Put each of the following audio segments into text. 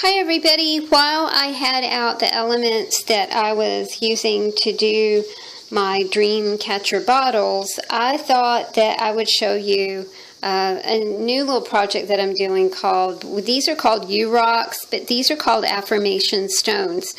Hi everybody. While I had out the elements that I was using to do my dream catcher bottles, I thought that I would show you a new little project that I'm doing called, these are called U-Rocks, but these are called Affirmation Stones.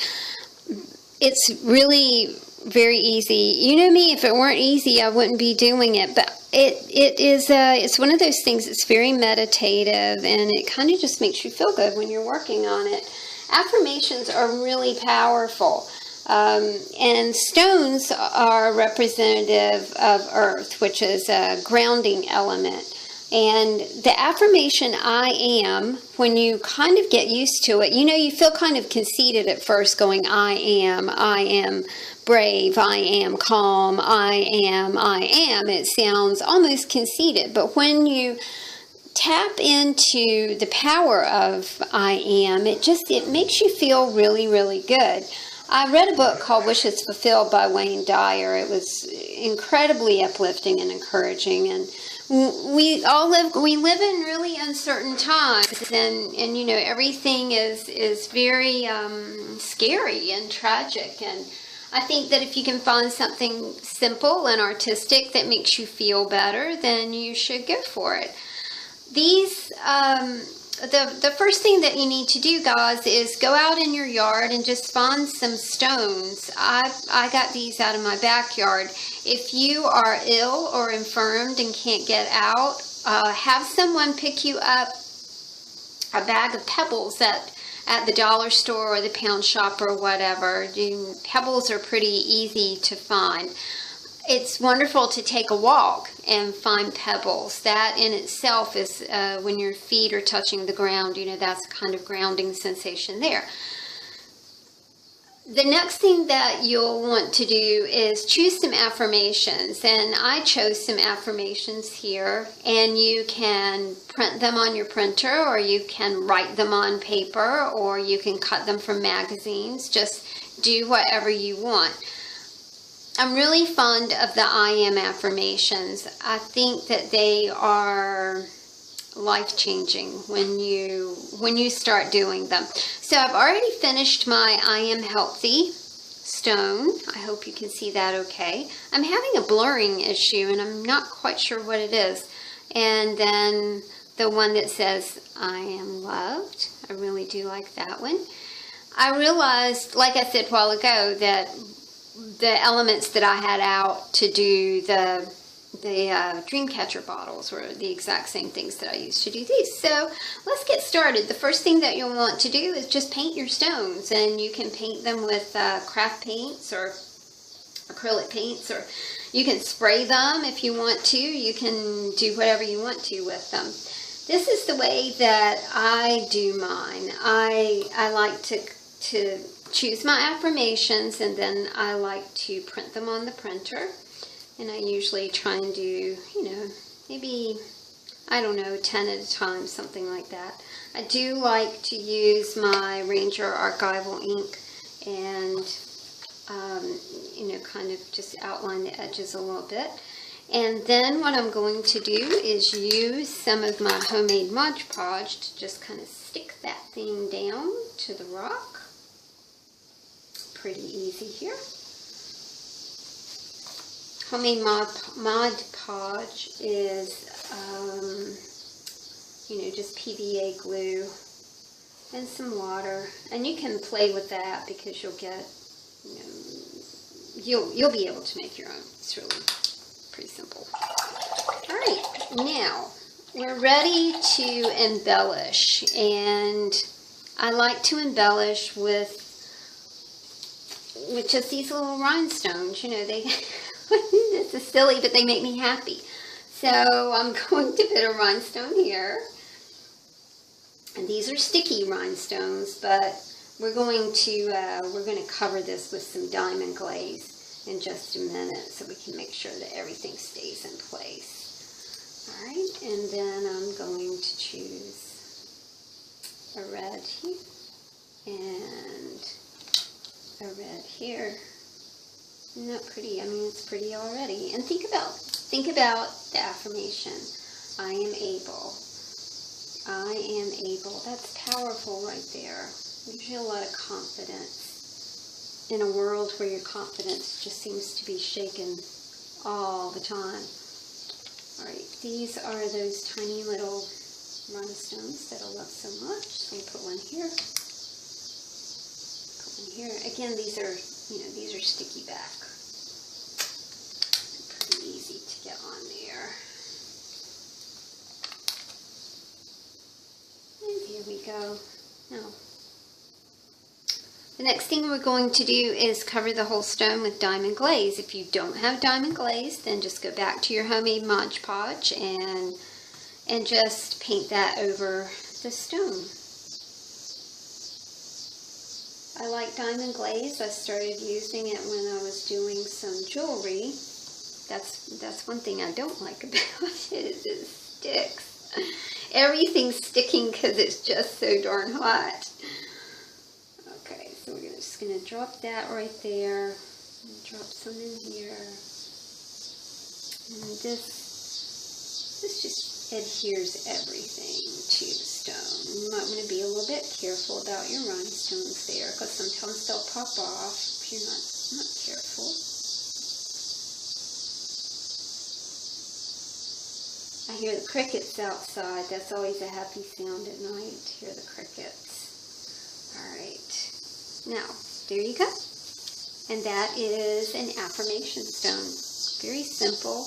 It's really very easy. You know me, if it weren't easy, I wouldn't be doing it, but it's one of those things that's very meditative, and it kind of just makes you feel good when you're working on it. Affirmations are really powerful, and stones are representative of earth, which is a grounding element. And the affirmation I am, when you kind of get used to it, you know, you feel kind of conceited at first going, I am brave, I am calm, I am. It sounds almost conceited, but when you tap into the power of I am, it makes you feel really, really good. I read a book called Wishes Fulfilled by Dyer. It was incredibly uplifting and encouraging, and we live in really uncertain times, and you know, everything is very scary and tragic, and I think that if you can find something simple and artistic that makes you feel better, then you should go for it. These the first thing that you need to do, guys, is go out in your yard and just find some stones. I got these out of my backyard. If you are ill or infirmed and can't get out, have someone pick you up a bag of pebbles at the dollar store or the pound shop or whatever. Pebbles are pretty easy to find. It's wonderful to take a walk and find pebbles. That in itself is, when your feet are touching the ground, you know, that's a kind of grounding sensation there. The next thing that you'll want to do is choose some affirmations, and I chose some affirmations here, and you can print them on your printer, or you can write them on paper, or you can cut them from magazines. Just do whatever you want. I'm really fond of the I am affirmations. I think that they are life-changing when you start doing them. So I've already finished my I am healthy stone. I hope you can see that okay. I'm having a blurring issue and I'm not quite sure what it is. And then the one that says I am loved. I really do like that one. I realized, like I said a while ago, that the elements that I had out to do the Dreamcatcher bottles were the exact same things that I used to do these. So let's get started. The first thing that you'll want to do is just paint your stones, and you can paint them with craft paints or acrylic paints, or you can spray them if you want to. You can do whatever you want to with them. This is the way that I do mine. I like to choose my affirmations, and then I like to print them on the printer. And I usually try and do, you know, maybe, I don't know, 10 at a time, something like that. I do like to use my Ranger archival ink and, you know, kind of just outline the edges a little bit. And then what I'm going to do is use some of my homemade Mod Podge to just kind of stick that thing down to the rock. Pretty easy here. Homemade Mod Podge is, you know, just PVA glue and some water, and you can play with that because you'll get, you know, you'll be able to make your own. It's really pretty simple. All right, now we're ready to embellish, and I like to embellish with just these little rhinestones. You know, they. This is silly, but they make me happy. So I'm going to put a rhinestone here. And these are sticky rhinestones, but we're going to cover this with some diamond glaze in just a minute so we can make sure that everything stays in place. All right, and then I'm going to choose a red here and a red here. Isn't that pretty? I mean, it's pretty already. And think about the affirmation. I am able. I am able. That's powerful right there. Gives you a lot of confidence in a world where your confidence just seems to be shaken all the time. All right, these are those tiny little rhinestones that I love so much. So I'm going to put one here. Put one here. Again, these are, these are sticky back. Pretty easy to get on there. And here we go. Now, the next thing we're going to do is cover the whole stone with diamond glaze. If you don't have diamond glaze, then just go back to your homemade Mod Podge and just paint that over the stone. I like diamond glaze. I started using it when I was doing some jewelry. That's one thing I don't like about it, is it sticks. Everything's sticking because it's just so darn hot. Okay, so we're just going to drop that right there. And drop some in here. And this just adheres everything to the stone. You might want to be a little bit careful about your rhinestones there, because sometimes they'll pop off if you're not careful. I hear the crickets outside. That's always a happy sound at night, to hear the crickets. Alright, now, there you go. And that is an affirmation stone. Very simple,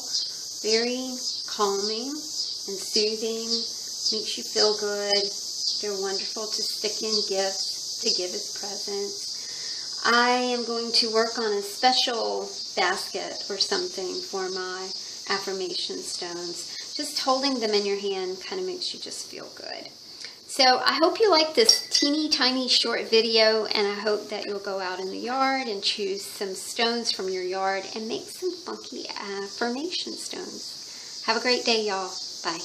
very calming and soothing, makes you feel good. They're wonderful to stick in gifts, to give as presents. I am going to work on a special basket or something for my affirmation stones. Just holding them in your hand kind of makes you just feel good. So I hope you like this teeny tiny short video, and I hope that you'll go out in the yard and choose some stones from your yard and make some funky affirmation stones. Have a great day, y'all. Bye.